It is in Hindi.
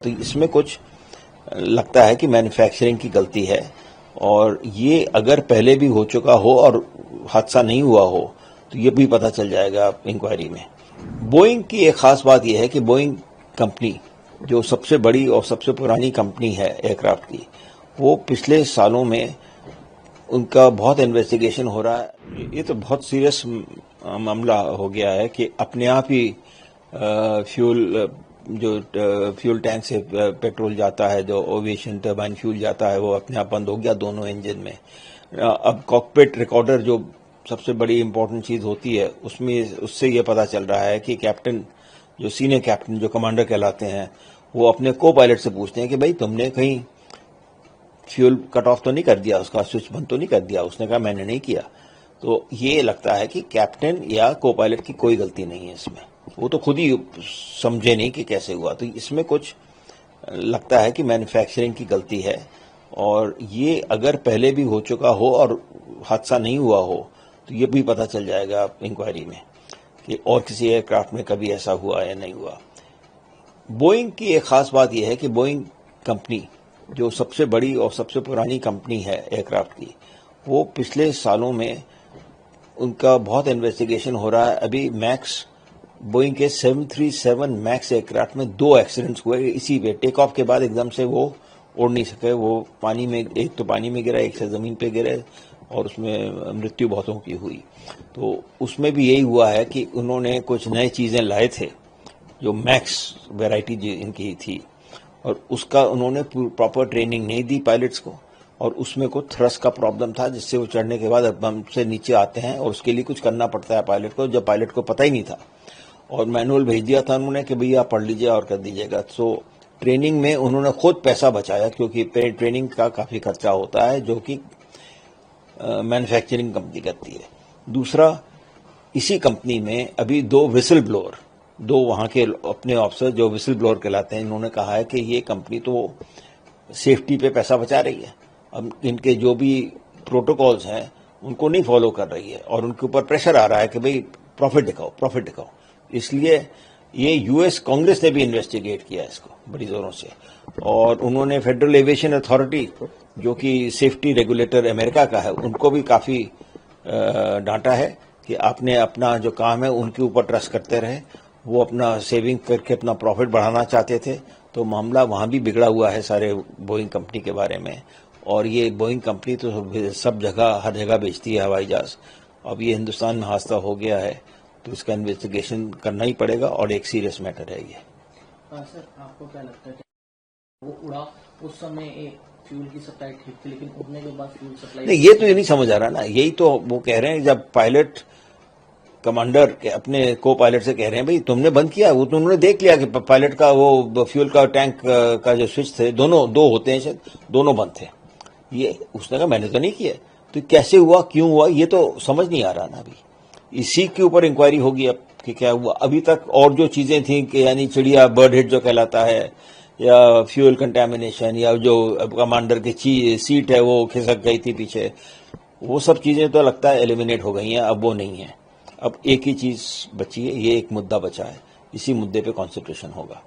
तो इसमें कुछ लगता है कि मैन्युफैक्चरिंग की गलती है और ये अगर पहले भी हो चुका हो और हादसा नहीं हुआ हो तो ये भी पता चल जाएगा इंक्वायरी में। बोइंग की एक खास बात यह है कि बोइंग कंपनी जो सबसे बड़ी और सबसे पुरानी कंपनी है एयरक्राफ्ट की, वो पिछले सालों में उनका बहुत इन्वेस्टिगेशन हो रहा है। ये तो बहुत सीरियस मामला हो गया है कि अपने आप ही फ्यूल टैंक से पेट्रोल जाता है, जो एविएशन टर्बाइन फ्यूल जाता है, वो अपने आप बंद हो गया दोनों इंजन में। अब कॉकपिट रिकॉर्डर जो सबसे बड़ी इंपॉर्टेंट चीज होती है, उससे ये पता चल रहा है कि कैप्टन, जो सीनियर कैप्टन, जो कमांडर कहलाते हैं, वो अपने को पायलट से पूछते हैं कि भाई तुमने कहीं फ्यूल कट ऑफ तो नहीं कर दिया, उसका स्विच बंद तो नहीं कर दिया। उसने कहा मैंने नहीं किया। तो ये लगता है कि कैप्टन या को पायलट की कोई गलती नहीं है इसमें, वो तो खुद ही समझे नहीं कि कैसे हुआ। तो इसमें कुछ लगता है कि मैन्युफैक्चरिंग की गलती है और ये अगर पहले भी हो चुका हो और हादसा नहीं हुआ हो तो ये भी पता चल जाएगा इंक्वायरी में कि और किसी एयरक्राफ्ट में कभी ऐसा हुआ या नहीं हुआ। बोइंग की एक खास बात यह है कि बोइंग कंपनी जो सबसे बड़ी और सबसे पुरानी कंपनी है एयरक्राफ्ट की, वो पिछले सालों में उनका बहुत इन्वेस्टिगेशन हो रहा है। अभी मैक्स बोइंग के 737 मैक्स एयरक्राफ्ट में 2 एक्सीडेंट्स हुए इसी पे। टेक ऑफ के बाद एकदम से वो उड़ नहीं सके, वो पानी में, एक तो पानी में गिरा, एक से जमीन पे गिरे और उसमें मृत्यु बहुतों की हुई। तो उसमें भी यही हुआ है कि उन्होंने कुछ नई चीजें लाए थे, जो मैक्स वैरायटी इनकी थी, और उसका उन्होंने प्रॉपर ट्रेनिंग नहीं दी पायलट्स को, और उसमें कुछ थ्रस्ट का प्रॉब्लम था जिससे वो चढ़ने के बाद बम से नीचे आते हैं और उसके लिए कुछ करना पड़ता है पायलट को, जब पायलट को पता ही नहीं था। और मैनुअल भेज दिया था उन्होंने कि भैया पढ़ लीजिए और कर दीजिएगा। तो ट्रेनिंग में उन्होंने खुद पैसा बचाया, क्योंकि ट्रेनिंग का काफी खर्चा होता है जो कि मैन्युफैक्चरिंग कंपनी करती है। दूसरा, इसी कंपनी में अभी 2 विसिल ब्लोअर, 2 वहां के अपने ऑफिसर जो विसिल ब्लोअर कहलाते हैं, इन्होंने कहा है कि ये कंपनी तो सेफ्टी पे पैसा बचा रही है, अब इनके जो भी प्रोटोकॉल्स हैं उनको नहीं फॉलो कर रही है और उनके ऊपर प्रेशर आ रहा है कि भाई प्रॉफिट दिखाओ, प्रॉफिट दिखाओ। इसलिए ये यूएस कांग्रेस ने भी इन्वेस्टिगेट किया इसको बड़ी जोरों से, और उन्होंने फेडरल एविएशन अथॉरिटी, जो कि सेफ्टी रेगुलेटर अमेरिका का है, उनको भी काफी डांटा है कि आपने अपना जो काम है उनके ऊपर ट्रस्ट करते रहे। वो अपना सेविंग करके अपना प्रॉफिट बढ़ाना चाहते थे, तो मामला वहां भी बिगड़ा हुआ है सारे बोइंग कंपनी के बारे में। और ये बोइंग कंपनी तो सब जगह, हर जगह बेचती है हवाई जहाज। अब ये हिंदुस्तान में हादसा हो गया है तो इसका इन्वेस्टिगेशन करना ही पड़ेगा और एक सीरियस मैटर है ये। सर, आपको क्या लगता है कि वो उड़ा उस समय एक फ्यूल की सप्लाई ठीक थी, लेकिन उड़ने के बाद फ्यूल सप्लाई नहीं, ये तो ये नहीं समझ आ रहा ना। यही तो वो कह रहे हैं, जब पायलट कमांडर के अपने को पायलट से कह रहे हैं भाई तुमने बंद किया, वो तो उन्होंने देख लिया कि पायलट का वो फ्यूल का टैंक का जो स्विच थे, दोनों 2 होते हैं शायद, दोनों बंद थे। ये उसने कहा मैंने तो नहीं किया। तो कैसे हुआ, क्यों हुआ, ये तो समझ नहीं आ रहा ना। अभी इसी के ऊपर इंक्वायरी होगी अब कि क्या हुआ। अभी तक और जो चीजें थी कि यानी चिड़िया, बर्ड हिट जो कहलाता है, या फ्यूल कंटेमिनेशन, या जो कमांडर की सीट है वो खिसक गई थी पीछे, वो सब चीजें तो लगता है एलिमिनेट हो गई हैं, अब वो नहीं है। अब एक ही चीज बची है, ये एक मुद्दा बचा है, इसी मुद्दे पे कॉन्सेंट्रेशन होगा।